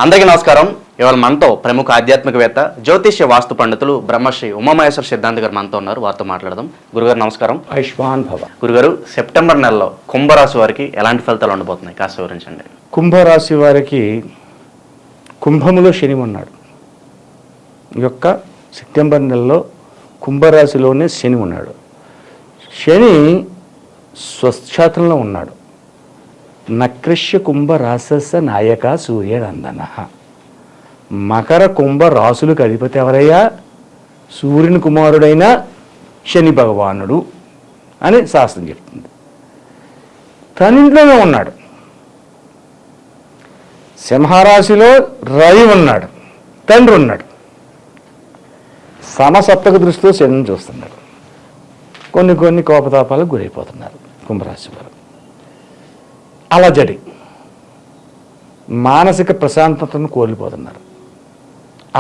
అందరికీ నమస్కారం. ఇవాళ మనతో ప్రముఖ ఆధ్యాత్మికవేత్త జ్యోతిష్య వాస్తు పండితులు బ్రహ్మశ్రీ ఉమామహేశ్వర సిద్ధాంతి గారు మనతో ఉన్నారు. వారితో మాట్లాడదాం. గురుగారు నమస్కారం. ఆయుష్మాన్ భవ. గురుగారు, సెప్టెంబర్ నెలలో కుంభరాశి వారికి ఎలాంటి ఫలితాలు ఉండబోతున్నాయి కాస్త వివరించండి. కుంభరాశి వారికి కుంభములో శని ఉన్నాడు. ఈ యొక్క సెప్టెంబర్ నెలలో కుంభరాశిలోనే శని ఉన్నాడు. శని స్వక్షేత్రంలో ఉన్నాడు. నక్రిష్య కుంభ రాసస నాయక సూర్యనందన. మకర కుంభ రాసులకు అధిపతి ఎవరయ్యా? సూర్యుని కుమారుడైన శని భగవానుడు అని శాస్త్రం చెప్తుంది. తనింట్లోనే ఉన్నాడు. సింహరాశిలో రవి ఉన్నాడు, తండ్రి ఉన్నాడు. సమసప్తక దృష్టితో శని చూస్తున్నాడు. కొన్ని కోపతాపాలకు గురైపోతున్నారు కుంభరాశి వారు. అలజడి, మానసిక ప్రశాంతతను కోల్పోతున్నారు,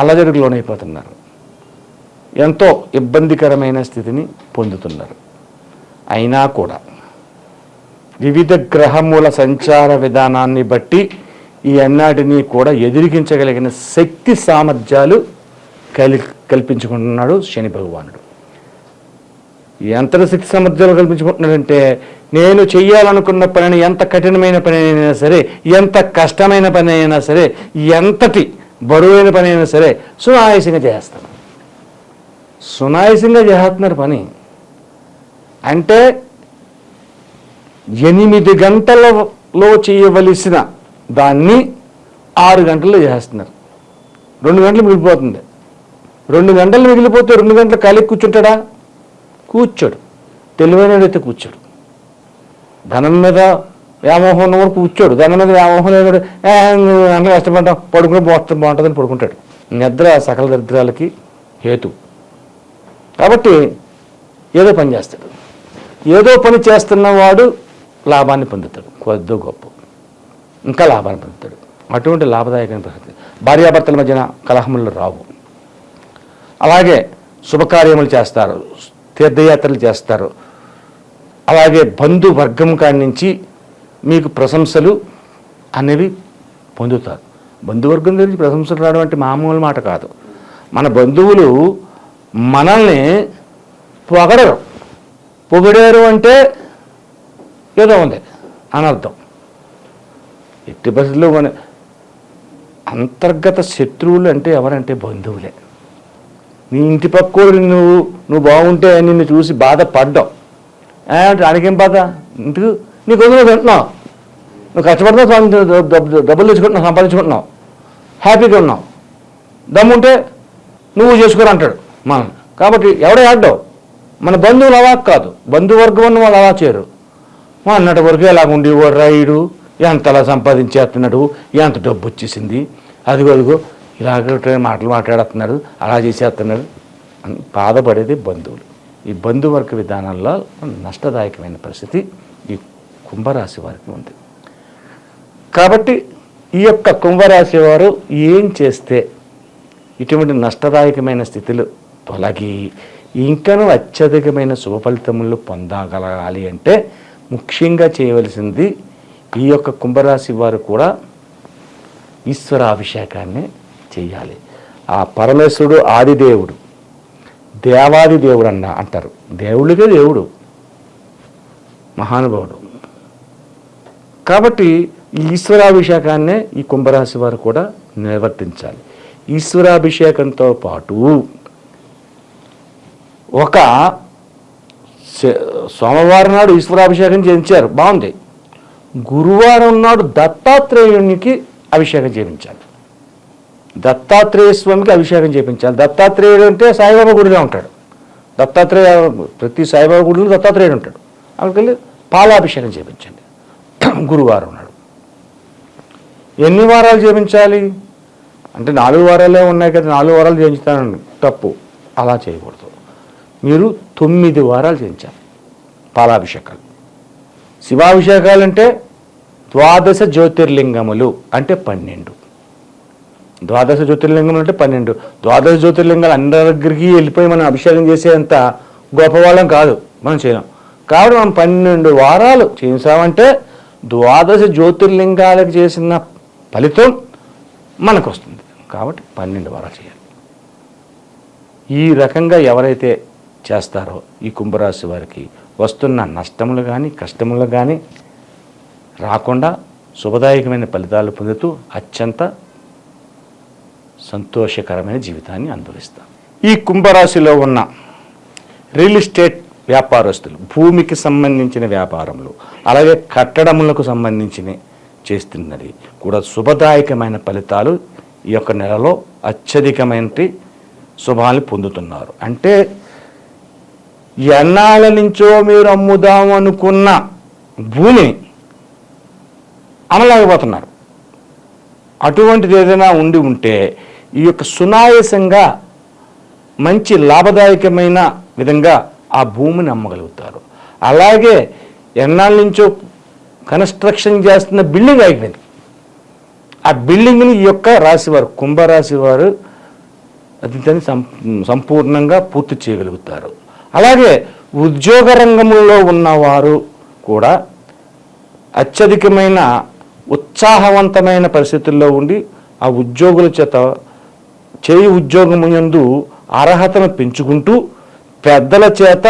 అలజడికి లోనైపోతున్నారు, ఎంతో ఇబ్బందికరమైన స్థితిని పొందుతున్నారు. అయినా కూడా వివిధ గ్రహముల సంచార విధానాన్ని బట్టి ఈ అన్నిటినీ కూడా ఎదిరించగలిగిన శక్తి సామర్థ్యాలు కల్పించుకుంటున్నాడు శని భగవానుడు. ఎంత శక్తి సామర్థ్యాలు కల్పించుకుంటున్నాడంటే, నేను చెయ్యాలనుకున్న పనిని, ఎంత కఠినమైన పని అయినా సరే, ఎంత కష్టమైన పని అయినా సరే, ఎంతటి బరువైన పని అయినా సరే సునాయాసంగా చేస్తాను. సునాయాసంగా చేస్తున్నారు పని. అంటే 8 గంటలలో చేయవలసిన దాన్ని 6 గంటల్లో చేస్తున్నారు. 2 గంటలు మిగిలిపోతుంది. 2 గంటలు మిగిలిపోతే 2 గంటలు ఖాళీ కూర్చుంటాడా? కూర్చోడు. తెలివైనడైతే కూర్చోడు. ధనం మీద వ్యామోహం ఉన్నవాడు కూర్చోడు. ధనం మీద వ్యామోహం లేనివాడు అంటే కష్టపడ్డాం, పడుకుని బాగుంటుందని పడుకుంటాడు. నిద్ర సకల దరిద్రాలకి హేతు. కాబట్టి ఏదో పని చేస్తాడు. ఏదో పని చేస్తున్నవాడు లాభాన్ని పొందుతాడు. కొద్దో గొప్ప ఇంకా లాభాన్ని పొందుతాడు. అటువంటి లాభదాయకమైన పరిస్థితి. భార్యాభర్తల మధ్యన కలహములు రావు. అలాగే శుభకార్యములు చేస్తారు, తీర్థయాత్రలు చేస్తారు. అలాగే బంధువర్గం కాడి నుంచి మీకు ప్రశంసలు అనేవి పొందుతారు. బంధువర్గం గురించి ప్రశంసలు రావడం అంటే మామూలు మాట కాదు. మన బంధువులు మనల్ని పొగడరు. పొగిడారు అంటే ఏదో ఉంది అనర్థం. ఎట్టి పరిస్థితుల్లో మన అంతర్గత శత్రువులు అంటే ఎవరంటే బంధువులే. నీ ఇంటి పక్కూరు నువ్వు బాగుంటే నిన్ను చూసి బాధపడ్డావు. దానికేం బాధ? ఇంటికి నీకు వదిలి తింటున్నావు, నువ్వు కష్టపడుతున్నావు, డబ్బులు తెచ్చుకుంటున్నావు, సంపాదించుకుంటున్నావు, హ్యాపీగా ఉన్నావు. దమ్ముంటే నువ్వు చేసుకోరు అంటాడు మనం. కాబట్టి ఎవడే ఆడ్డావు? మన బంధువులు అలా కాదు. బంధువర్గం అన్న వాళ్ళు అలా చేయరు. అన్నటి వరకు ఎలాగుండి ఓ రైడు ఎంతలా సంపాదించేస్తున్నాడు, ఎంత డబ్బు వచ్చేసింది, అదిగో ఇలాగ మాటలు మాట్లాడుతున్నాడు, అలా చేసేస్తున్నాడు అని బాధపడేది బంధువులు. ఈ బంధువర్గ విధానాల్లో నష్టదాయకమైన పరిస్థితి ఈ కుంభరాశి వారికి ఉంది. కాబట్టి ఈ యొక్క కుంభరాశి వారు ఏం చేస్తే ఇటువంటి నష్టదాయకమైన స్థితులు తొలగి ఇంకనూ అత్యధికమైన శుభ ఫలితములు పొందగలగాలి అంటే ముఖ్యంగా చేయవలసింది ఈ యొక్క కుంభరాశి వారు కూడా ఈశ్వరాభిషేకాన్ని చేయాలి. ఆ పరమేశ్వరుడు ఆదిదేవుడు, దేవాది దేవుడు అంటారు. దేవుడికే దేవుడు, మహానుభావుడు. కాబట్టి ఈ ఈశ్వరాభిషేకాన్నే ఈ కుంభరాశి వారు కూడా నిర్వర్తించాలి. ఈశ్వరాభిషేకంతో పాటు ఒక సోమవారం నాడు ఈశ్వరాభిషేకం చేయించారు, బాగుంది. గురువారం నాడు దత్తాత్రేయునికి అభిషేకం చేయించాలి. దత్తాత్రేయ స్వామికి అభిషేకం చేయించాలి. దత్తాత్రేయుడు అంటే సాయిబాబా గుడిలో ఉంటాడు. దత్తాత్రేయ ప్రతి సాయిబాబా గుడిలో దత్తాత్రేయుడు ఉంటాడు. అక్కడికి వెళ్ళి పాలాభిషేకం చేయించండి గురువారం నాడు. ఎన్ని వారాలు చేయించాలి అంటే 4 వారాలే ఉన్నాయి కదా, 4 వారాలు చేయించుతానండి. తప్పు, అలా చేయకూడదు. మీరు 9 వారాలు చేయించాలి పాలాభిషేకాలు. శివాభిషేకాలు అంటే 12 జ్యోతిర్లింగములు అంటే 12. 12 జ్యోతిర్లింగములు అంటే 12. 12 జ్యోతిర్లింగాలు అందరి దగ్గరికి వెళ్ళిపోయి మనం అభిషేకం చేసేంత గొప్పవాళ్ళం కాదు, మనం చేయలేం. కాబట్టి మనం 12 వారాలు చేసామంటే 12 జ్యోతిర్లింగాలకు చేసిన ఫలితం మనకు వస్తుంది. కాబట్టి 12 వారాలు చేయాలి. ఈ రకంగా ఎవరైతే చేస్తారో ఈ కుంభరాశి వారికి వస్తున్న నష్టములు కానీ కష్టములు కానీ రాకుండా శుభదాయకమైన ఫలితాలు పొందుతూ అత్యంత సంతోషకరమైన జీవితాన్ని అనుభవిస్తారు. ఈ కుంభరాశిలో ఉన్న రియల్ ఎస్టేట్ వ్యాపారస్తులు, భూమికి సంబంధించిన వ్యాపారములు, అలాగే కట్టడములకు సంబంధించిన చేస్తున్నది కూడా శుభదాయకమైన ఫలితాలు ఈ యొక్క నెలలో అత్యధికమైన శుభాన్ని పొందుతున్నారు. అంటే ఎన్నాళ్ళ నుంచో మీరు అమ్ముదాం అనుకున్న భూమిని అమలాగబోతున్నారు. అటువంటిది ఏదైనా ఉండి ఉంటే ఈ యొక్క సునాయాసంగా మంచి లాభదాయకమైన విధంగా ఆ భూమిని అమ్మగలుగుతారు. అలాగే ఎన్నాళ్ళ నుంచో కన్స్ట్రక్షన్ చేస్తున్న బిల్డింగ్ అయిపోయింది. ఆ బిల్డింగ్ని ఈ యొక్క రాశివారు కుంభరాశి వారు అది సంపూర్ణంగా పూర్తి చేయగలుగుతారు. అలాగే ఉద్యోగ రంగంలో ఉన్నవారు కూడా అత్యధికమైన ఉత్సాహవంతమైన పరిస్థితుల్లో ఉండి ఆ ఉద్యోగుల చేత చేయి ఉద్యోగం యందు అర్హతను పెంచుకుంటూ పెద్దల చేత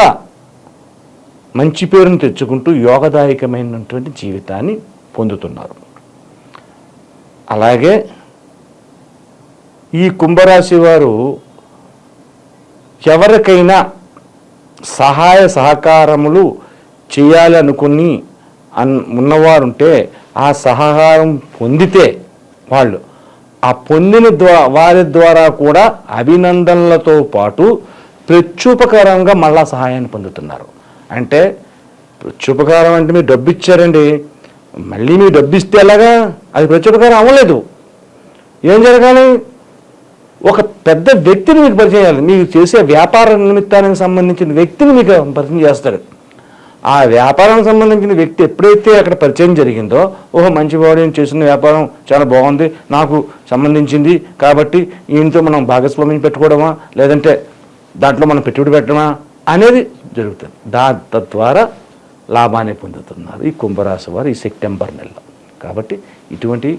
మంచి పేరును తెచ్చుకుంటూ యోగదాయకమైనటువంటి జీవితాన్ని పొందుతున్నారు. అలాగే ఈ కుంభరాశి వారు ఎవరికైనా సహాయ సహకారములు చేయాలి అనుకుని ఉన్నవారుంటే ఆ సహకారం పొందితే వాళ్ళు ఆ పొందిన వారి ద్వారా కూడా అభినందనలతో పాటు ప్రత్యుపకారంగా మళ్ళా సహాయాన్ని పొందుతున్నారు. అంటే ప్రత్యుపకారం అంటే మీరు డబ్బు ఇచ్చారండి, మళ్ళీ మీరు డబ్బు ఇస్తే ఎలాగా? అది ప్రత్యుపకారం అవ్వలేదు. ఏం జరగాలి? ఒక పెద్ద వ్యక్తిని మీకు పరిచయం చేయాలి. మీకు చేసే వ్యాపార నిమిత్తానికి సంబంధించిన వ్యక్తిని మీకు పరిచయం చేస్తాడు. ఆ వ్యాపారానికి సంబంధించిన వ్యక్తి ఎప్పుడైతే అక్కడ పరిచయం జరిగిందో, ఓహో మంచివాడు, నేను చేసిన వ్యాపారం చాలా బాగుంది, నాకు సంబంధించింది కాబట్టి ఈయనతో మనం భాగస్వామ్యం పెట్టుకోవడమా లేదంటే దాంట్లో మనం పెట్టుబడి పెట్టడమా అనేది జరుగుతుంది. తద్వారా లాభాన్ని పొందుతున్నారు ఈ కుంభరాశి వారు ఈ సెప్టెంబర్ నెలలో. కాబట్టి ఇటువంటి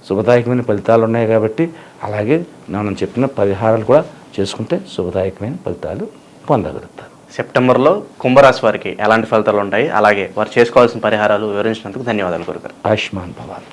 శుభదాయకమైన ఫలితాలు ఉన్నాయి. కాబట్టి అలాగే మనం చెప్పిన పరిహారాలు కూడా చేసుకుంటే శుభదాయకమైన ఫలితాలు పొందగలుగుతారు. సెప్టెంబర్లో కుంభరాశి వారికి ఎలాంటి ఫలితాలు ఉంటాయి, అలాగే వారు చేసుకోవాల్సిన పరిహారాలు వివరించినందుకు ధన్యవాదాలు గురుగారు. ఆయుష్మాన్ భవాన్.